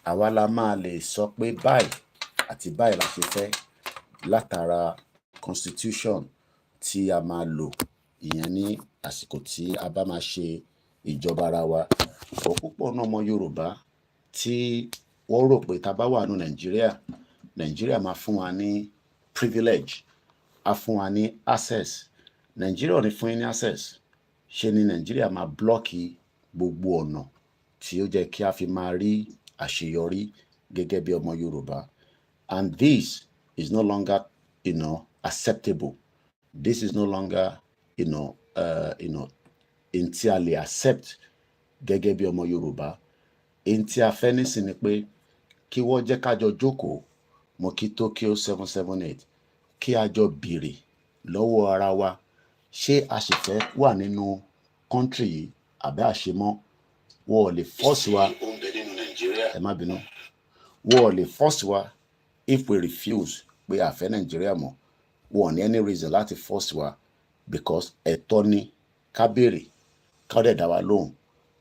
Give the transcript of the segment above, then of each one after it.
àwa la máa lè sọ pé báyìí àti báyìí la ṣe fẹ́ látara constitution tí a máa lò ìyẹn ní àsìkò tí a bá máa ṣe ìjọba ara wa. Ọ̀ púpọ̀ náà ọmọ Yorùbá tí wọ́n rò pé tá a bá wà ní Nàìjíríà máa fún wa ní privilege, á fún wa ní access. Nàìjíríà ò ní fún yín ní access. Ṣe ni Nàìjíríà máa blọ́ọ̀kì gbogbo ọ̀nà tí ó jẹ́ kí a fi máa rí àṣeyọrí gẹ́gẹ́ bí ọmọ Yorùbá. And this is no longer, acceptable. This is no longer, in tí a lè accept gẹ́gẹ́ bí ọmọ Yorùbá. In tí a fẹ́ nísìn ni pé kí wọ́n jẹ́ ká jọ jókòó, mo kí Tokyo 778, kí a jọ béèrè lọ́wọ́ ara wa, ṣé a sì fẹ́ wà nínú country yìí àbí àṣemọ́. Wọ́n ò lè force wa, ẹ má bínú, wọ́n ò lè force wa if we refuse pé a fẹ́ Nàìjíríà mọ́. Wọ́n ò ní any reason láti force wa because ẹ̀tọ́ ni ká béèrè, ká dẹ̀ dá wa lóhùn.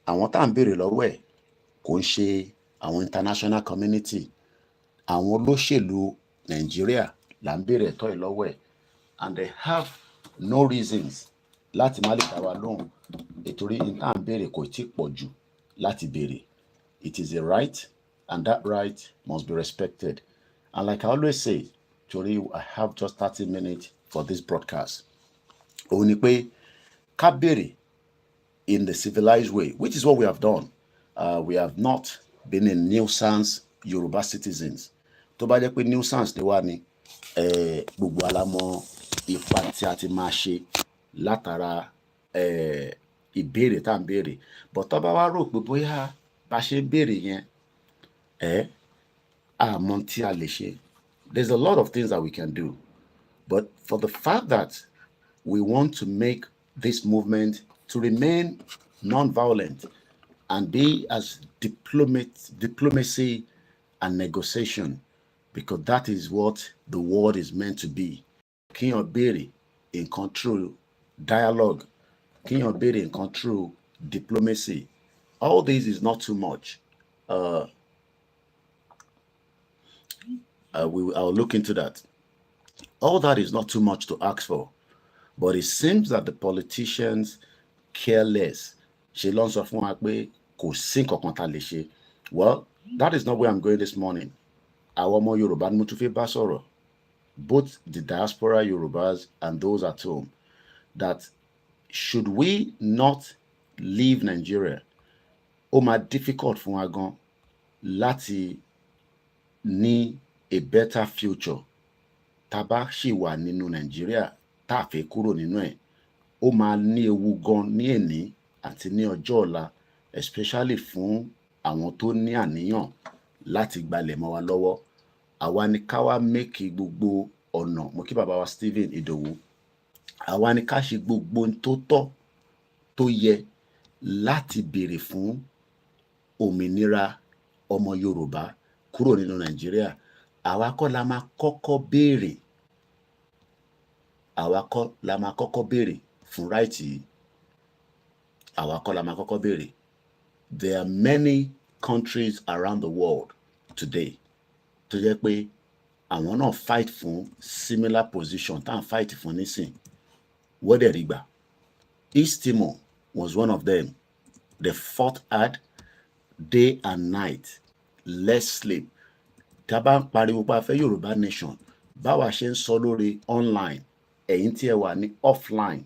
Àwọn tá à ń béèrè lọ́wọ́ ẹ̀ kò ń ṣe àwọn international community. Àwọn olóṣèlú Nàìjíríà là ń béèrè ẹ̀tọ́ yìí lọ́wọ́ ẹ̀, and they have no reasons láti má lè dá wa lóhùn nítorí ní tá à ń béèrè kò tí ì pọ̀ jù láti béèrè. It is a right, and that right must be respected. And like I always say, torí I have just 30 minutes for this broadcast. Òun ni pé ká béèrè in the civilized way, which is what we have done. We have not been a nuisance Yoruba citizens. Tó bá jẹ́ pé nuisance ni wá ni, gbogbo alámọ̀ ipa tí a ti máa ṣe látara ìbéèrè tá à ń béèrè. But tó bá wá rò pé bóyá bá ṣe béèrè yẹn, àmọ́ tí a lè ṣe. There's a lot of things that we can do. But for the fact that we want to make this movement to remain non-violent and be as diplomacy and negotiation, because that is what the world is meant to be. Kíyàn béèrè in control dialogue, kíyàn béèrè in control diplomacy. All this is not too much. I'll look into that. All that is not too much to ask for. But it seems that the politicians care less. Ṣe ló ń sọ fún wa pé kò sí nǹkan kan tá a lè ṣe. Well, that is not where I'm going this morning. Àwọn ọmọ Yorùbá ni mo tún fẹ́ bá sọ̀rọ̀, both the diaspora Yorubas and those at home, that should we not leave Nigeria, ó máa difficult fún wa gan láti ní a better future. Tá bá ṣì wà nínú Nigeria, tá a fẹ́ kúrò nínú ẹ̀, ó máa ní ewu gan ní èní àti ní ọjọ́ ọ̀la, especially fún àwọn tó ní àníyàn láti gbalẹ̀ mọ́ wa lọ́wọ́. Àwa ni ká wá make gbogbo ọ̀nà, mo kí bàbá wa Stephen Ìdòwú, àwa ni ká ṣe gbogbo ohun tó tọ́ tó yẹ láti béèrè fún òmìnira ọmọ Yorùbá kúrò nínú Nàìjíríà. Àwa kọ́ la máa kọ́kọ́ béèrè, àwa kọ́ la máa kọ́kọ́ béèrè fún right yìí. Àwa kọ́ la máa kọ́kọ́ béèrè. There are many countries around the world today tó jẹ́ pé àwọn náà fight fún similar position tá à ń fight fún nísìn. Wọ́n dẹ̀ rí gbà. East Timor was one of them. They fought hard day and night, less sleep. Tá bá ń pariwo pé a fẹ́ Yorùbá nation, báwa ṣe ń sọ lórí online, ẹ̀yin tí ẹ wà ní offline,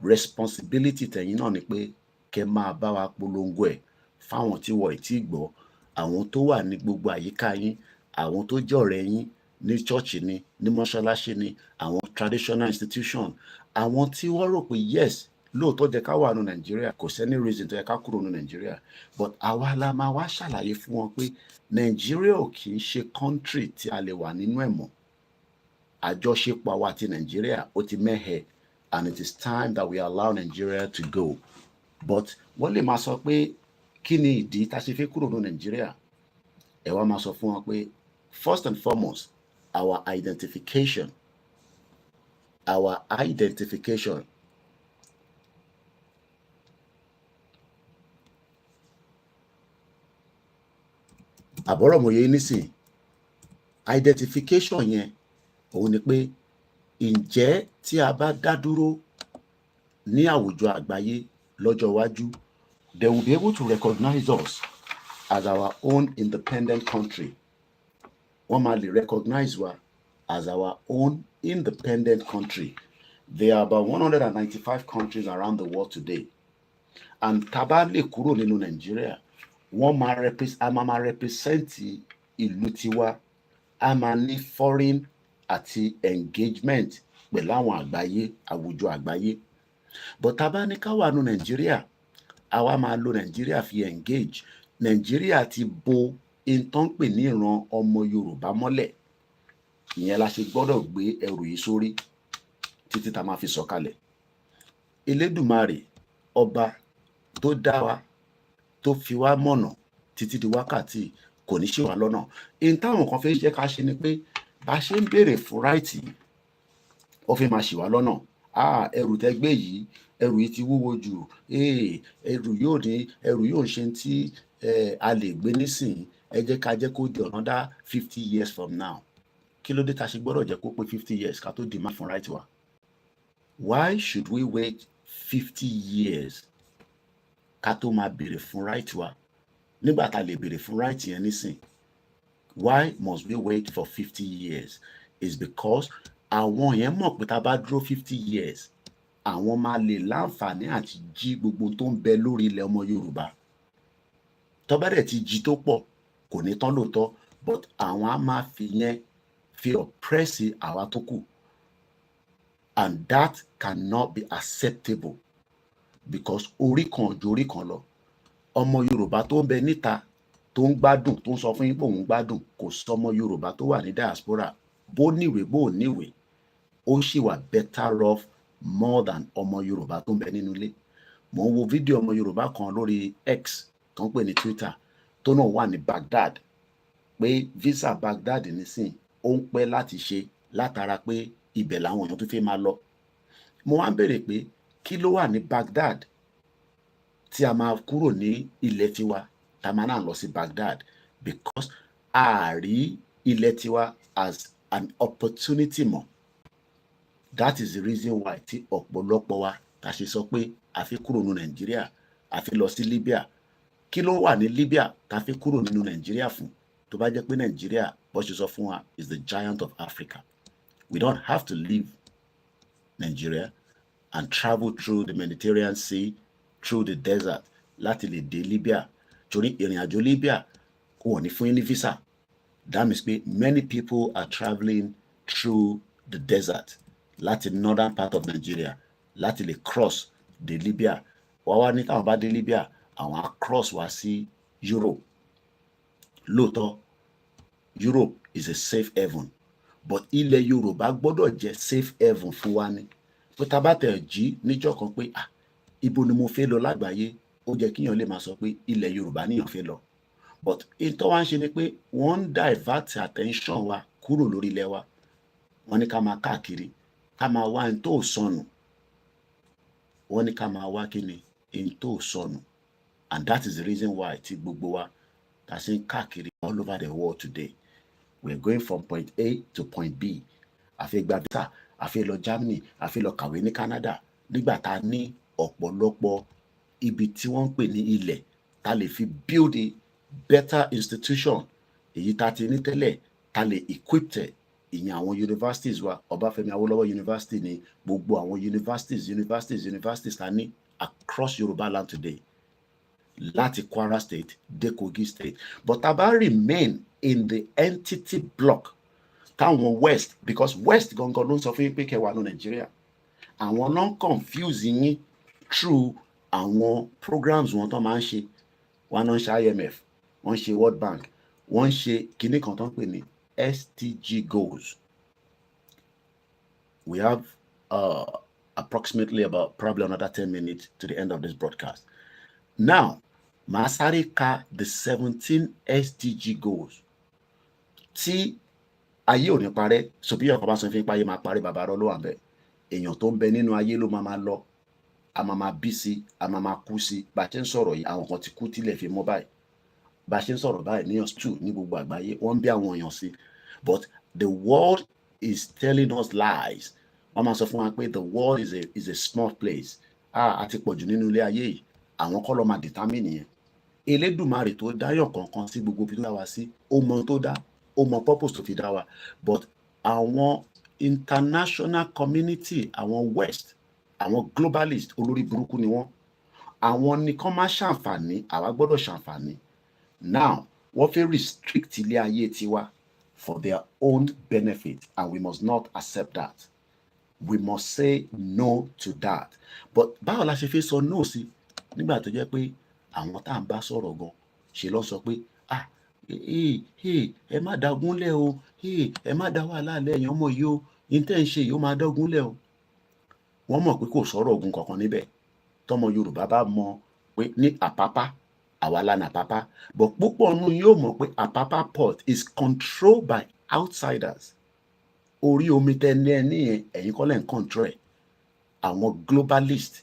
responsibility tẹ̀yin náà ni pé kẹ́ máa bá wa polongo ẹ̀ fáwọn tí wọ́n ì tí gbọ́, àwọn tó wà ní gbogbo àyíká yín, àwọn tó jẹ́ ọ̀rẹ́ yín ní church ni, ní mọ́ṣáláṣí ni, àwọn traditional institution, àwọn tí wọ́n rò pé yes, lóòótọ́ jẹ́ ká wà ní Nàìjíríà, kò sẹ́ni reason tó yẹ ká kúrò ní Nàìjíríà. But àwa la máa wá ṣàlàyé fún wọn pé Nàìjíríà ò kì í ṣe country tí a lè wà nínú ẹ̀ mọ́. Àjọṣepọ̀ àwa àti Nàìjíríà ó ti mẹ́hẹ̀, and it is time that we allow Nigeria to go. But wọ́n lè máa sọ pé kí ni ìdí tá a ṣe fẹ́ kúrò ní Nàìjíríà? Ẹ wá máa sọ fún wọn pé first and foremost, our identification. àbọ̀rọ̀ mòye nísìn identification yẹn òun ni pé ǹjẹ́ tí a bá dá dúró ní àwùjọ àgbáyé lọ́jọ́ iwájú, they will be able to recognize us as our own independent country. Wọ́n máa lè recognize wa as our own independent country. There are about 195 countries around the world today. And tá bá lè kúrò nínú Nàìjíríà, wọ́n máa represent ìlú tiwa, a máa ní foreign àti engagement pẹ̀lú àwọn àgbáyé, àwùjọ àgbáyé. But tá bá ní ká wà nínú Nàìjíríà, àwa máa lo Nàìjíríà fi engage. Nàìjíríà ti bo ìtàn pè ní ìran ọmọ Yorùbá mọ́lẹ̀. Ìyẹn la ṣe gbọ́dọ̀ gbé ẹrù yìí sórí títí tá máa fi sọ̀kalẹ̀. Elédùmarè ọba tó dá wa, tó fi wá mọ̀nà títí di wákàtí, kò ní ṣì wá lọ́nà. In táwọn kan fẹ́ jẹ́ ká ṣe ni pé bá ṣe ń béèrè fún ráìtì, ó fi máa ṣì wá lọ́nà. Ẹrù tẹ́ gbé yìí, ẹrù yìí ti wúwo jù, ẹrù yóò ṣe tí a lè gbé nísìnyí, ẹ jẹ́ ká jẹ́ kó di another 50 years from now. Kí ló dé tá ṣe gbọ́dọ̀ jẹ́ kó pé 50 years ká tó demand fún ráìtì wa? Why should we wait 50 years ká tó máa béèrè fún ráìtì wa nígbà tá lè béèrè fún ráìtì yẹn nísìn? Why must we wait for 50 years? It's because àwọn yẹn mọ̀ pé tá bá dúró 50 years, àwọn máa lè láǹfààní àti jí gbogbo tó ń bẹ lórí ilẹ̀ ọmọ Yorùbá. Tó bá dẹ̀ ti jí tó pọ̀, kò ní tán lóòótọ́, but àwọn á máa fi yẹn fi oppress àwa tó kù. And that cannot be acceptable, because orí kan ju orí kan lọ. Ọmọ Yorùbá tó ń bẹ níta tó ń gbádùn, tó ń sọ fún yín pé òun gbádùn, kò sọmọ Yorùbá tó wà ní diaspora, bó níwèé bó níwèé, ó sì wà better off more than ọmọ Yorùbá tó ń bẹ nínú ilé. Mo ń wo fídíò ọmọ Yorùbá kan lórí X tó ń pè ní Twitter, tó náà wà ní Baghdad, pé visa Baghdad nísìn ó ń pẹ́ láti ṣe látara pé ibẹ̀ làwọn èèyàn tó fẹ́ máa lọ. Mo wá ń béèrè pé kí ló wà ní Baghdad tí a máa kúrò ní ilẹ̀ tiwa tá a máa náà lọ sí Baghdad? Because a rí ilẹ̀ tiwa as an opportunity mọ̀. That is the reason why tí ọ̀pọ̀lọpọ̀ wa ta ṣe sọ pé a fi kúrò nínú Nàìjíríà, a fi lọ sí Libya. Kí ló wà ní Libya ta fi kúrò nínú Nàìjíríà fún? Tó bá jẹ́ pé Nàìjíríà, bó ṣe sọ fún wa, is the giant of Africa. We don't have to leave Nigeria and travel through the Mediterranean Sea, through the desert, láti lè dé Libya. Torí ìrìn àjò Libya kò ní fún yín ní visa. That means pé many people are traveling through the desert láti northern part of Nigeria láti lè cross dé Libya. Wá ní táwọn bá dé Libya, àwọn á cross wá sí Europe. Lóòótọ́, Europe is a safe haven, but ilẹ̀ Yorùbá gbọ́dọ̀ jẹ́ safe haven fún wa ni. Pé tá bá tẹ̀ jí níjọ́ kan pé ibo ni mo fẹ́ lọ lágbàáyé, ó jẹ́ kíyàn lè máa sọ pé ilẹ̀ Yorùbá níyàn fẹ́ lọ. But ìtọ́ wa ń ṣe ni pé wọ́n ń divert attention wa kúrò lórí ilẹ̀ wa. Wọ́n ní ká máa káàkiri, ká máa wá ẹni tó sọnù. Wọ́n ní ká máa wá kíni ẹni tó sọnù. And that is the reason why tí gbogbo wa ta ṣe ń káàkiri all over the world today. We're going from point A to point B. A fẹ́ gba visa, a fẹ́ lọ Germany, a fẹ́ lọ kàwé ní Canada. Nígbà tá a ní ọ̀pọ̀lọpọ̀ ibi tí wọ́n ń pè ní ilẹ̀ tá lè fi build a better institution, èyí tá ti ní tẹ́lẹ̀ tá lè equip tẹ̀. Ìyẹn àwọn universities wa, Ọbáfẹ́mi Awólọ́wọ̀ University ni, gbogbo àwọn universities tá ní across Yoruba land today, láti Kwara State dé Kogi State. But tá bá remain in the entity block táwọn West, because West gangan ló ń sọ fún yín pé kẹwàá ní Nàìjíríà, àwọn náà confuse yín through àwọn programs wọn tó máa ń ṣe. Wọ́n náà ń ṣe IMF, wọ́n ń ṣe World Bank, wọ́n ń ṣe kinní kan tó ń pè ní SDG goals. We have approximately about probably another 10 minutes to the end of this broadcast. Now, màá sáré ka the 17 SDG goals tí ayé ò ní parẹ́. So bí ọkọ̀ bá sọ fún ayé máa parẹ́, bàbá rọ ló wà bẹ́ẹ̀. Èèyàn tó ń bẹ nínú ayé ló máa lọ, a máa bí sí, a máa kú sí. Bá a ti ń sọ̀rọ̀ yìí, àwọn kan ti kú tílẹ̀ fi mọ́ báyìí. bá a ṣe ń sọ̀rọ̀ báyìí ní hospital ní gbogbo àgbáyé wọ́n ń bí àwọn èèyàn sí, but the world is telling us lies. Wọ́n máa sọ fún wa pé the world is a small place. Àti pọ̀jù nínú ilé ayé yìí, àwọn kọ́ ló máa determine yẹn. Elédùmarè tó dáyàn kankan sí gbogbo ibi tó dá wa sí, ó mọ tó dá, ó mọ purpose tó fi dá wa, but àwọn international community, àwọn west, àwọn globalist olórí burúkú ni wọ́n. Àwọn ni kán má ṣàǹfààní, àwa gbọ́dọ̀ ṣàǹfààní. Now wọ́n fẹ́ restrict ilé ayé tiwa for their own benefit, and we must not accept that. We must say no to that. But báwo la ṣe fẹ́ sọ no sí nígbà tó jẹ́ pé àwọn tá à ń bá sọ̀rọ̀ gan ṣe lọ sọ pé ẹ má da gúnlẹ̀ o, ẹ má da wàhálà lẹ̀ ẹ̀yin ọmọ yìí o, ìtẹ́ ń ṣe yìí ó máa dọ́gúnlẹ̀ o. Wọ́n mọ̀ pé kò sọ̀rọ̀ ogun kankan níbẹ̀. Tọmọ Yorùbá bá mọ̀ pé ní Àpápá, àwa la ní Àpápá, but púpọ̀ nínú yóò mọ̀ pé Àpápá port is controlled by outsiders. Orí omi tẹ́ni ẹni yẹn ẹ̀yin kọ́ lẹ̀ ń control ẹ̀. Àwọn globalist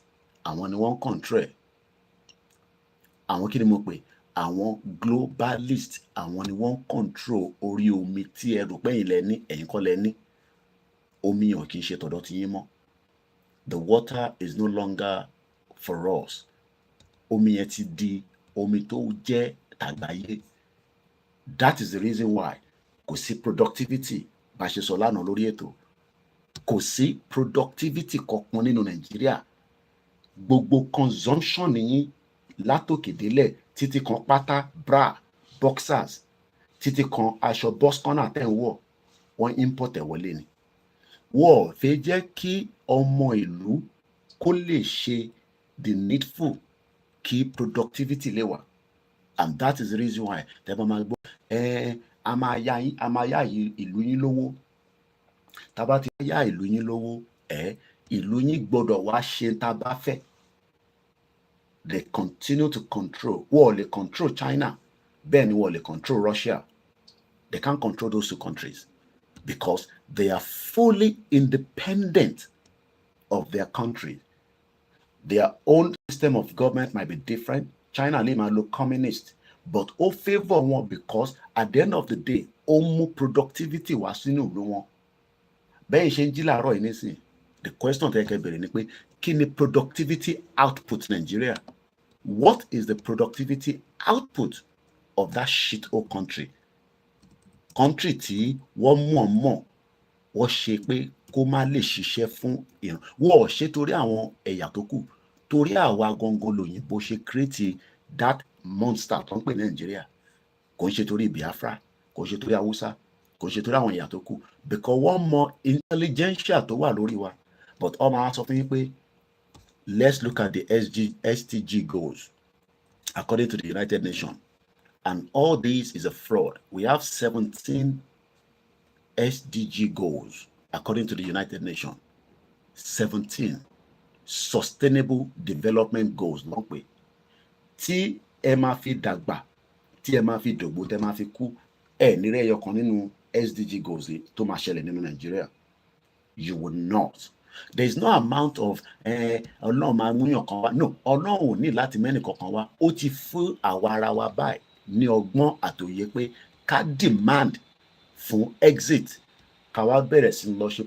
àwọn ni wọ́n ń control ẹ̀. Àwọn kí ni mo pè? Àwọn globalist àwọn ni wọ́n ń control orí omi tí ẹ rò pé ẹ̀yin lẹ ní, ẹ̀yin kọ́ lẹ ní. Omi yẹn kì í ṣe tọ̀dọ̀ ti yín mọ́. The water is no longer for us. Omi yẹn ti di omi tó jẹ́ tàgbáyé. That is the reason why kò sí productivity bá ṣe sọ lánàá lórí ètò. Kò sí productivity kankan nínú Nàìjíríà. Gbogbo consumption yín látòkè délẹ̀ títí kan pátá, bra, boxers, títí kan aṣọ bọ́skọ́nà tẹ̀ ń wọ̀, wọ́n import ẹ̀ wọlé ni. Wọ́n fẹ́ jẹ́ kí ọmọ ìlú kó lè ṣe the needful, kí productivity lè wà. And that is the reason why tẹ́ bá máa gbọ́ a máa yá ìlú yín lówó. Tá bá ti yá ìlú yín lówó, ìlú yín gbọ́dọ̀ wá ṣe tá bá fẹ́. They continue to control. Wọ́n lè control China, bẹ́ẹ̀ ni wọ́n lè control Russia. They can't control those two countries because they are fully independent of their country. Their own system of government might be different. China lè máa lo communist, but ó favour wọn because at the end of the day, ó mú productivity wá sínú ìlú wọn. Bẹ́ẹ̀ ṣe ń jí láàárọ̀ yìí nísìnyí, the question tẹ́ kẹ́ bẹ̀rẹ̀ ni pé kí ni productivity output Nigeria? What is the productivity output of that shithole country? Country tí wọ́n mọ̀ wọ́n ṣe pé kó má lè ṣiṣẹ́ fún ìran. Wọ́n ṣe torí àwọn ẹ̀yà tó kù, torí àwa gangan lòyìnbó ṣe create that monster tó ń pè ní Nigeria. Kò ń ṣe torí Biafra, kò ń ṣe torí Hausa, kò ń ṣe torí àwọn ẹ̀yà tó kù, because wọ́n mọ intelligentsia tó wà lórí wa. But ọmọ wa sọ fún yín pé let's look at the SDG goals according to the United Nations. And all this is a fraud. We have 17 SDG goals according to the United Nations. 17 sustainable development goals ló ń pè. Tí ẹ máa fi dàgbà, tí ẹ máa fi dògbò, tẹ́ máa fi kú, nírẹ̀ ẹyọ kan nínú SDG goals tó máa ṣẹlẹ̀ nínú Nigeria. You will not. There is no amount of Ọlọ́run máa múyàn kan wá. No, Ọlọ́run ò ní láti mẹ́nì kankan wá. Ó ti fún àwa ara wa báyìí ní ọgbọ́n àtòyé pé ká demand fún exit, ká wá bẹ̀rẹ̀ sí lọ ṣe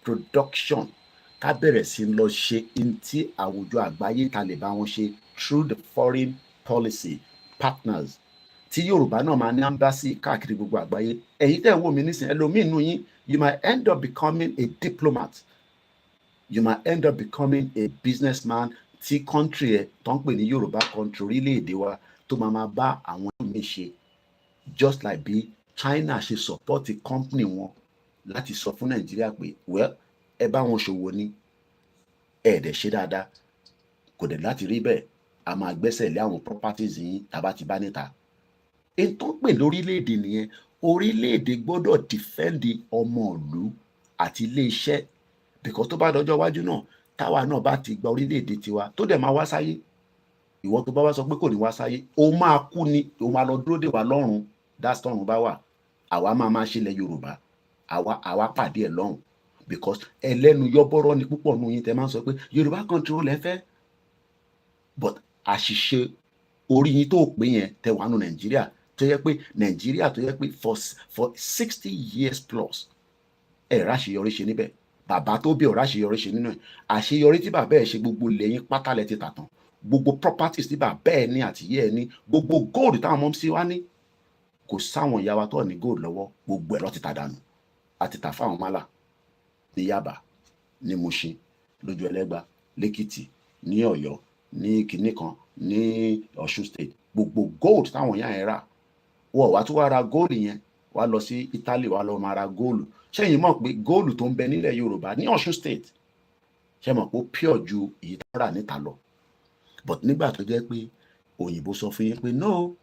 production, ká bẹ̀rẹ̀ sí lọ ṣe ntí àwùjọ àgbáyé ta lè bá wọn ṣe through the foreign policy partners. Tí Yorùbá náà máa ní embassy káàkiri gbogbo àgbáyé. Ẹ̀yin tẹ́ ń wò mí nísìnyí, ẹlòmíì nínú yín, you might end up becoming a diplomat. You might end up becoming a businessman tí country ẹ̀ tó ń pè ní Yorùbá country, orílẹ̀-èdè wa, tó máa bá àwọn míì ṣe. Just like bí China ṣe support company wọn láti sọ fún Nàìjíríà pé well, ẹ bá wọn ṣòwò ní ẹ̀ẹ́dẹ̀ ṣe dáadáa. Kò dẹ̀ láti rí bẹ́ẹ̀, a máa gbẹ́sẹ̀ lé àwọn properties yín tàbá ti bá níta. Èyí tó ń pè lórílẹ̀-èdè nìyẹn. Orílẹ̀-èdè gbọ́dọ̀ defend ọmọ ìlú àti ilé-iṣẹ́, because tó bá dọjọ́ iwájú náà, táwa náà bá ti gba orílẹ̀-èdè tiwa tó dẹ̀ máa wá sáyé, ìwọ tó bá wá sọ pé kò ní wá sáyé, ó máa kú ni, ó máa lọ dúró dè wá lọ́run. That's tọ́run bá wà. Àwa máa ṣe ilẹ̀ Yorùbá, àwa pàdé ẹ̀ lọ́run, because ẹlẹ́nu yọ́bọ́rọ́ ni púpọ̀ nù yín tẹ́ máa ń sọ pé Yorùbá country ó lẹ́fẹ́. But àṣìṣe orí yín tó pé yẹn tẹ wà nù Nàìjíríà tó yẹ pé Nàìjíríà tó yẹ pé for 60 years plus ẹ̀ ráṣeyọrí ṣe níbẹ̀, bàbá tó bí ọ̀rá àṣeyọrí ṣe nínú ẹ̀, àṣeyọrí tí bàbá ẹ̀ ṣe gbogbo lẹ́yìn pátálẹ̀ ti tà tán, gbogbo properties tí bàbá ẹ̀ ní àtìyẹ́ ẹ̀ ní, gbogbo gold táwọn ọmọ sí wá ní, kò sáwọn ìyá wa tó ní gold lọ́wọ́, gbogbo ẹ̀ lọ́ ti tà dànù, àti tà fáwọn málà ní Yaba, ní Mushin, lójú Ẹlẹ́gbà, lẹ́kìtì, ní Ọ̀yọ́, ní kinní kan, ní Ọ̀ṣun state, gbogbo gold táwọn ìyá yẹn rà, wọ́n wá tún wá ra gold yẹn wá lọ sí Italy wá lọ máa ra góòlù. Ṣẹ́yìn mọ̀ pé góòlù tó ń bẹ nílẹ̀ Yorùbá ní Ọ̀ṣun state ṣe mọ̀ pé ó pure ju èyí tó rà níta lọ, but nígbà tó jẹ́ pé òyìnbó sọ fún yín pé no,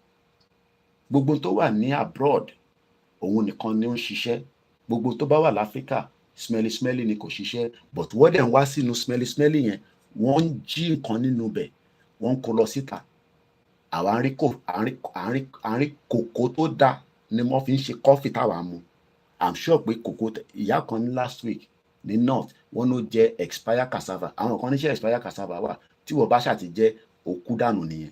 gbogbo tó wà ní abroad òun nìkan ni ó ń ṣiṣẹ́, gbogbo tó bá wà láfíríkà smelly smelly ni kò ṣiṣẹ́, but wọ́n dẹ̀ ń wá sínú smelly smelly yẹn, wọ́n ń jí nǹkan nínú bẹ̀, wọ́n ń kó lọ síta. àwa ń rí kòkó tó dáa ni wọ́n fi ń ṣe kọ́fì táwa mu. I'm sure pé kòkó ìyá kan ní last week ní north wọ́n ló jẹ́ expire cassava, àwọn kan níṣẹ́ expire cassava wà tí wọ́n bá ṣàti jẹ́ òkú dànù nìyẹn.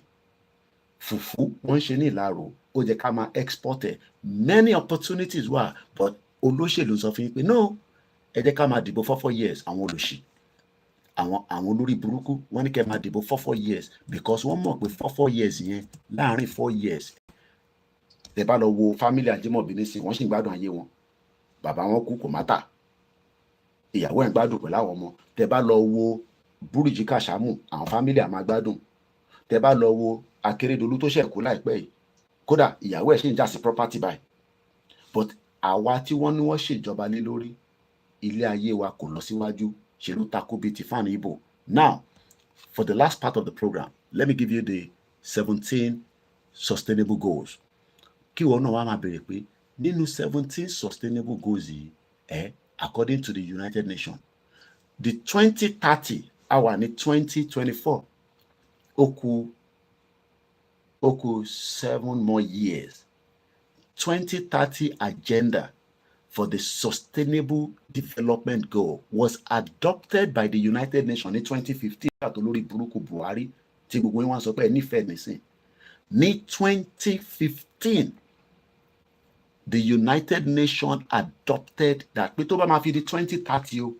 Fùfú wọ́n ń ṣe ní Ìlaro, ó jẹ́ ká máa export ẹ̀, many opportunities wà, but olóṣèlú sọ fún yín pé no, ẹ jẹ́ ká máa dìbò 4 years. Àwọn olòṣì, àwọn olórí burúkú wọ́n ní kẹ́ máa dìbò 4 years because wọ́n mọ̀ pé 4 years yẹn, láàárín 4 years tẹ bá lọ wo family Ajímọ̀bí nísìn wọ́n sì ń gbádùn ayé wọn, bàbá wọn kú kò má tà, ìyàwó ẹ̀ ń gbádùn pẹ̀lú àwọn ọmọ. Tẹ bá lọ wo Búrìjí Kàṣámù, àwọn family àmà gbádùn. Tẹ bá lọ wo Akérédolú tó ṣẹ̀kú láìpẹ́ yìí, kódà ìyàwó ẹ̀ sì ń jà sí property báyìí. But àwa tí wọ́n ní wọ́n ṣèjọba lé lórí, ilé ayé wa kò lọ síwájú, ṣe ló takú bíi ti fáànù Ìbò. Now, for the last part of the program, let me give you the 17 sustainable goals. Kí wọ́n náà wá máa bèrè pé nínú 17 sustainable goals yìí, according to the United Nations, the 2030 a wà ní 2024, ó kù 7 more years. 2030 agenda for the sustainable development goal was adopted by the United Nations ní 2015 àti olórí burúkú Buhari tí gbogbo wọn sọ pé ẹ nífẹ̀ẹ́ nísìn. Ní 2015 the United Nations adopted that pé tó bá máa fi di 2030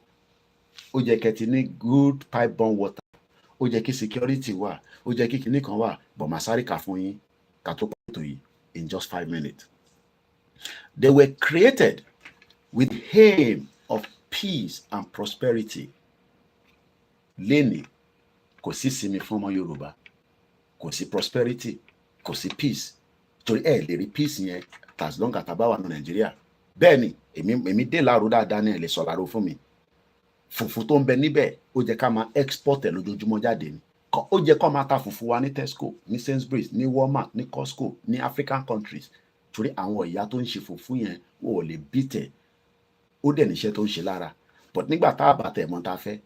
ó jẹ́ kẹ́tì ní good pipe borne water, ó jẹ́ kí security wà, ó jẹ́ kí kinní kan wà, bọ̀ máa sáré kà fún yín ká tó pàtó yìí in just 5 minutes. They were created with the aim of peace and prosperity. Lénìí kò sí sinmi fún ọmọ Yorùbá, kò sí prosperity, kò sí peace, torí ẹ lè rí peace yẹn as long as àbá wà ní Nàìjíríà. Bẹ́ẹ̀ ni èmi dé Ìlaro dáadáa ní ẹ lè sọ Ìlaro fún mi. Fùfú tó ń bẹ níbẹ̀ ó jẹ́ ká máa export ẹ̀ lójoojúmọ́ jáde ni. Ó jẹ́ kó máa ta fùfú wa ní Tesco, ní Sainsbury's, ní Walmart, ní Costco, ní African countries, torí àwọn ìyá tó ń ṣe fùfú yẹn wọn ò lè bìtẹ̀, ó dẹ̀ níṣẹ́ tó ń ṣe lára. But nígbà tá a bá tẹ̀ mọ́ ta fẹ́,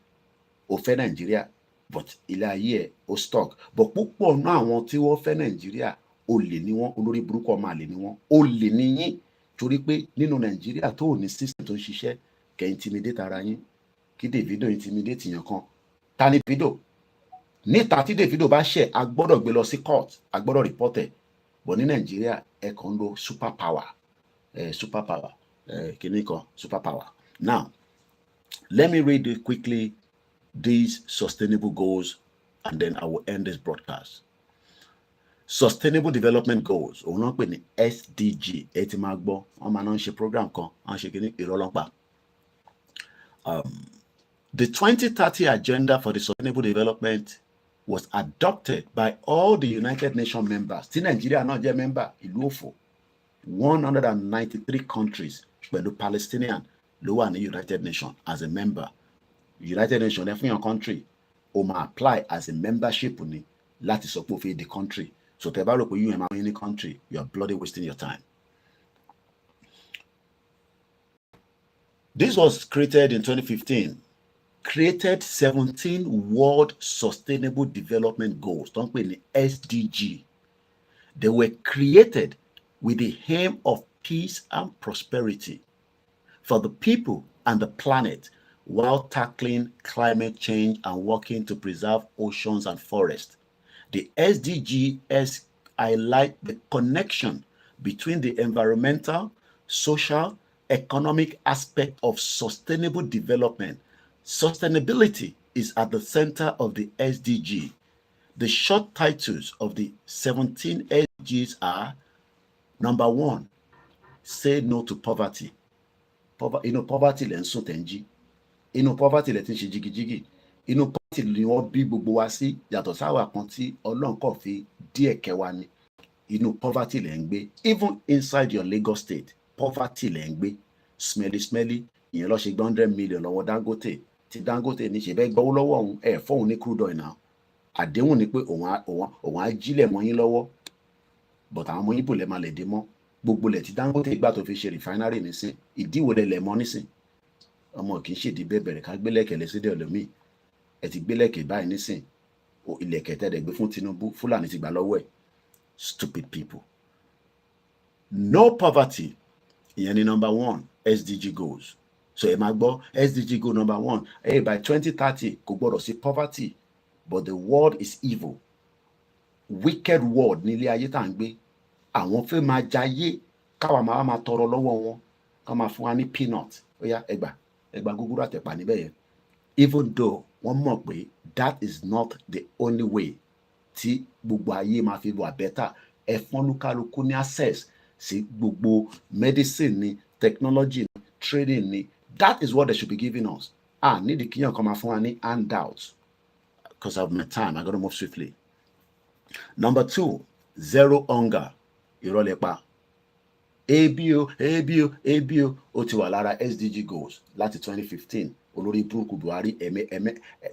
ó fẹ́ Nàìjíríà, but ilé ayé ẹ̀ ó stock. But púpọ̀ náà àwọn tí wọ́n fẹ́ Nàìjíríà olè ni wọ́n, olórí burúkú ọmọ àlè ni wọ́n, olè ni yín, torí pé nínú Nàìjíríà tó ní system tó ń ṣiṣẹ́ kẹ́ intimidate ara yín, kí Davido intimidate yàn kan. Ta ni Davido? Níta tí Davido bá ṣẹ̀ a gbọ́dọ̀ gbé lọ sí court, a gbọ́dọ̀ report ẹ̀. But ní Nàìjíríà ẹ kàn ń lo super power, kìíní kan super power. Now, let me read quickly these sustainable goals and then I will end this broadcast. Sustainable Development Goals, òun náà pè ní SDG, ẹ ti máa gbọ́, wọ́n máa ń ṣe program kan, wọ́n ṣe kìíní ìrọ́lọ́pàá. The 2030 agenda for the sustainable development was adopted by all the United Nations members. Tí Nàìjíríà náà jẹ́ member, ìlú òfò, 193 countries pẹ̀lú Palestinian ló wà ní United Nations as a member. United Nations ẹ fún yàn country, ó máa apply as a membership ni láti sọ pé ó fi di country. So tẹ́ bá rò pé UN máa ń ní country, you are bloody wasting your time. This was created in 2015. Created 17 World Sustainable Development Goals, don't pè ní SDG. They were created with the aim of peace and prosperity for the people and the planet while tackling climate change and working to preserve oceans and forests. The SDGs highlight the connection between the environmental, social, economic aspect of sustainable development. Sustainability is at the center of the SDG. The short titles of the 17 SDGs are: number 1, say no to poverty. Poverty lẹ́ ń sùn tẹ́ ń jí. Inú poverty lẹ́ ti ń ṣe jigijigi. Inú poverty ni wọ́n bí gbogbo wa sí, yàtọ̀ sáwà kan tí Ọlọ́run kàn fi díẹ̀ kẹ́ wa ni. Inú poverty lẹ́ ń gbé. Even inside your Lagos state, poverty lẹ́ ń gbé. Smelly ìyẹn ló ṣe gbé 100 million lọ́wọ́ Dangote. Tí Dangote ní ṣe bẹ́ẹ̀ gbọ́wọ́ lọ́wọ́ òun ẹ̀ fọ́hùn ní crude oil náà. Àdéhùn ni pé òun á jílẹ̀ mọ́ yín lọ́wọ́, but àwọn ọmọ Ìgbò lẹ́ máa lè dé mọ́. Gbogbo lẹ̀ tí Dangote gbà tó fi ṣe refinery nísìn, ìdíwò lẹ̀ mọ́ nísìn. Ọmọ kì í ṣèdí bẹ́ẹ̀ bẹ̀rẹ̀ ká gbélẹ̀kẹ̀ lẹ́sídẹ̀ ọ̀lọ́mì. Ẹ ti gbélẹ̀kẹ̀ báyìí nísìn, ilẹ̀kẹ̀ tẹ́lẹ̀ gbé fún Tinubu, Fúlàní ti gbà lọ́wọ́ ẹ̀. Stupid people. No poverty, ìyẹn ni number 1 SDG goals. So ẹ máa gbọ́ SDG goal number 1, by 2030 kò gbọ́dọ̀ sí poverty, but the world is evil. Wicked world nílé ayé tá à ń gbé. Àwọn fẹ́ máa jayé, káwa máa tọrọ lọ́wọ́ wọn, ká máa fún wa ní peanut. Ó yá ẹgbà gúgúrú àtẹ̀pà níbẹ̀ yẹn. Even though wọ́n mọ̀ pé that is not the only way tí gbogbo ayé máa fi wà better. Ẹ fún olúkálukú ní access sí gbogbo medicine ni, technology ni, training ni. That is what they should be giving us. Nídìí kíyàn kan máa fún wa ní handouts. Because of my time, I gotta move swiftly. Number 2, zero hunger. Ìrọ̀lẹ́pa. Ebi o, ó ti wà lára SDG goals láti 2015. Olórí burúkú Buhari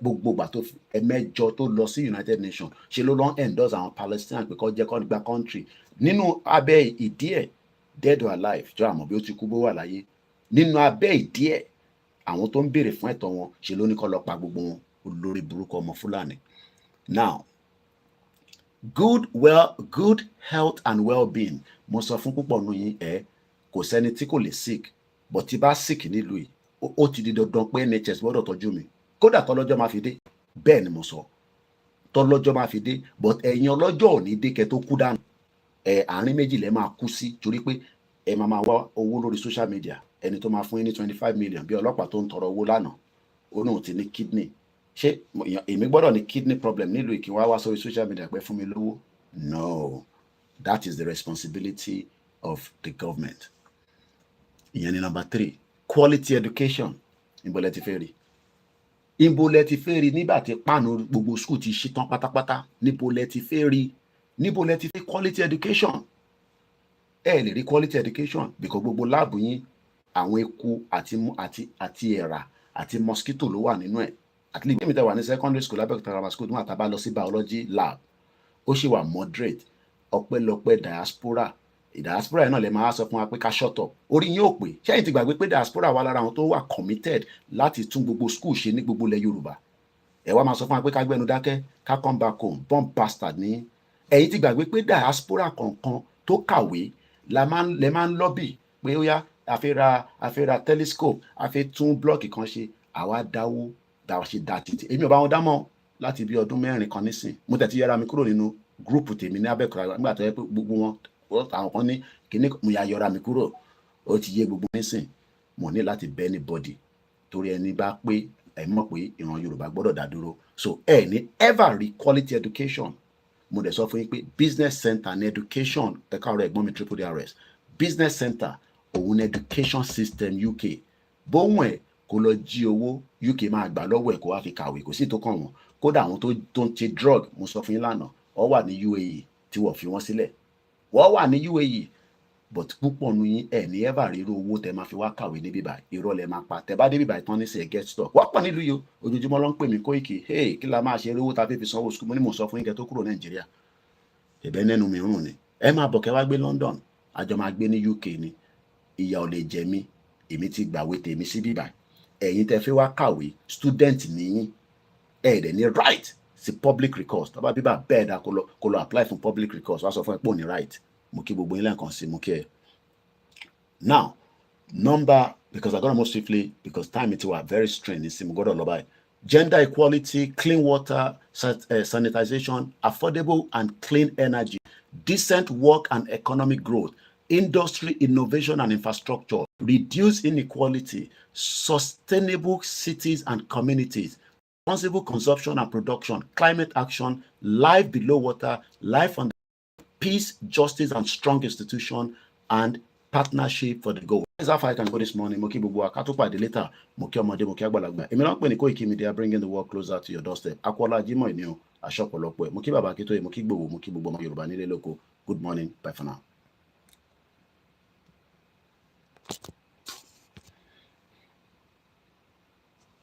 gbogbo ìgbà tó ẹ̀mẹ́jọ tó lọ sí United Nations ṣe ló lọ endorse àwọn Palestinians pé kó jẹ́ kó gba country. Nínú abẹ́ ìdí ẹ̀, dead or alive, jọ àmọ́ bí ó ti kú bó wà láyé. Nínú abẹ́ ìdí ẹ̀, àwọn tó ń béèrè fún ẹ̀tọ́ wọn ṣe ló ní kó lọ pa gbogbo wọn. Olórí burúkú ọmọ Fúlàní. Now, good health and well-being. Mo sọ fún púpọ̀ nù yín kò sẹ́ni tí kò lè sick, but tí bá sick nílùú yìí ó ti di dandan pé NHS gbọ́dọ̀ tọ́jú mi. Kódà tọ́lọ́jọ́ máa fi dé. Bẹ́ẹ̀ ni mo sọ. Tọ́lọ́jọ́ máa fi dé, but ẹ̀yin ọlọ́jọ́ ò ní dé kẹ́ tó kú dànù. Àárín méjì lẹ́ máa kú sí, torí pé ẹ máa wá owó lórí social media. Ẹni tó máa fún yín ní 25 million bí ọlọ́pàá tó ń tọrọ owó lánàá, ó náà ti ní kidney. Ṣé èmi gbọ́dọ̀ ní kidney problem nílùú ìkí wá sórí social media pé fún mi lówó? No, that is the responsibility of the government. Ìyẹn ni number 3, quality education. Ibo lẹ ti fẹ́ rí? Ibo lẹ ti fẹ́ rí nígbà tí páànù gbogbo school ti ṣí tán pátápátá? Níbo lẹ ti fẹ́ rí? Níbo lẹ ti fẹ́ quality education? Ẹ lè rí quality education because gbogbo láàbù yín àwọn eku àti ẹ̀rà àti mosquito ló wà nínú ẹ̀. At least èmi tẹ́ wà ní secondary school Abẹ́òkúta grammar school nígbà tá a bá lọ sí biology lab, ó ṣì wà moderate. Ọpẹ́lọpẹ́ diaspora yẹn náà lè máa sọ fún wa pé ká shut up. Orí yín ò pé. Ṣẹ́yìn ti gbàgbé pé diaspora wà lára àwọn tó wà committed láti tún gbogbo school ṣe ní gbogbo ilẹ̀ Yorùbá. Ẹ wá máa sọ fún wa pé ká gbẹ́nu dákẹ́, ká come back home, bomb bastard ní. Ẹ̀yin ti gbàgbé pé diaspora kọ̀ọ̀kan tó kàwé lẹ máa ń lobby pé ó yá a fẹ́ ra telescope, a fẹ́ tún blọ́ọ̀kì kan ṣe. Àwa dáwó ṣe dá títí. Èmi ò bá wọn dámọ̀ láti bí ọdún 4 kan nísìn. Mo tẹ̀ ti yẹra mi kúrò nínú gúrùpù tèmi ní Abẹ́òkúta nígbà tó yẹ pé gbogbo wọn àwọn kan ní kíní mo ya yọra mi kúrò. Ó ti yé gbogbo nísìn. Mo ní láti bẹ́ anybody torí ẹni bá pé ẹ mọ̀ pé ìran Yorùbá gbọ́dọ̀ dá dúró. So ẹ ní ever rí quality education. Mo dẹ̀ sọ fún yín pé business center ní education ẹ̀ka ọ̀rọ̀ ẹ̀gbọ́n mi triple DRS. Business center òun ní education system UK. Bóun ẹ̀ kó lọ jí owó UK máa gbà lọ́wọ́ ẹ̀ kó wá fi kàwé, kò sí tó kàn wọ́n. Kódà àwọn tó ń ṣe drug, mo sọ fún yín lánàá, wọ́n wà ní UAE tí wọ́n fi wọ́n sílẹ̀. Wọ́n wà ní UAE, but púpọ̀ nu yín ẹ̀ ní ever rí irú owó tẹ máa fi wá kàwé ní bíbá. Irọ́ lẹ máa pa. Tẹ bá dé bíbá ìtàn ní sẹ́ get stock. Wọ́n pọ̀ nílùú yìí ojoojúmọ́ ló ń pè mí Koiki. Kí la máa ṣe owó ta fi sanwó school? Mo ní mo sọ fún yín kẹ́ tó kúrò Nàìjíríà. Ẹ̀bẹ̀ nẹ́nu mi rùn ni. Ẹ máa bọ̀ kẹ́ wá gbé London. Àjọ máa gbé ní UK ni. Ìyà ò lè jẹ mí. Èmi ti gbàwé tèmi sí bíbá. Ẹ̀yin tẹ́ fẹ́ wá kàwé student nìyín. Dẹ̀ ní right sí public recourse. Tó bá bíbá bẹ́ẹ̀ dá kó lọ apply fún public recourse. Wá sọ fún ẹ pé ò ní right. Mo kí gbogbo yín lẹ́ẹ̀kan sí mo kí ẹ. Now, because I gotta move swiftly because time it was very strained. Mo gbọ́dọ̀ lọ báyìí. gender equality, clean water, sanitization, affordable and clean energy, decent work and economic growth, industry, innovation and infrastructure, reduce inequality, sustainable cities and communities, responsible consumption and production, climate action, life below water, life on peace, justice, and strong institution, and partnership for the goal. That's how far I can go this morning. Moki Bubu, Akatupa de later, Moki Omode, Moki Agbalagba. Emilan Peni Koikimedia, bringing the world closer to your doorstep. Akwala Jimo Inyo, Ashopolokwe, Moki Baba Kito, Moki Bubu, Moki Bubu, Yoruba Nile Loko. Good morning. Bye for now.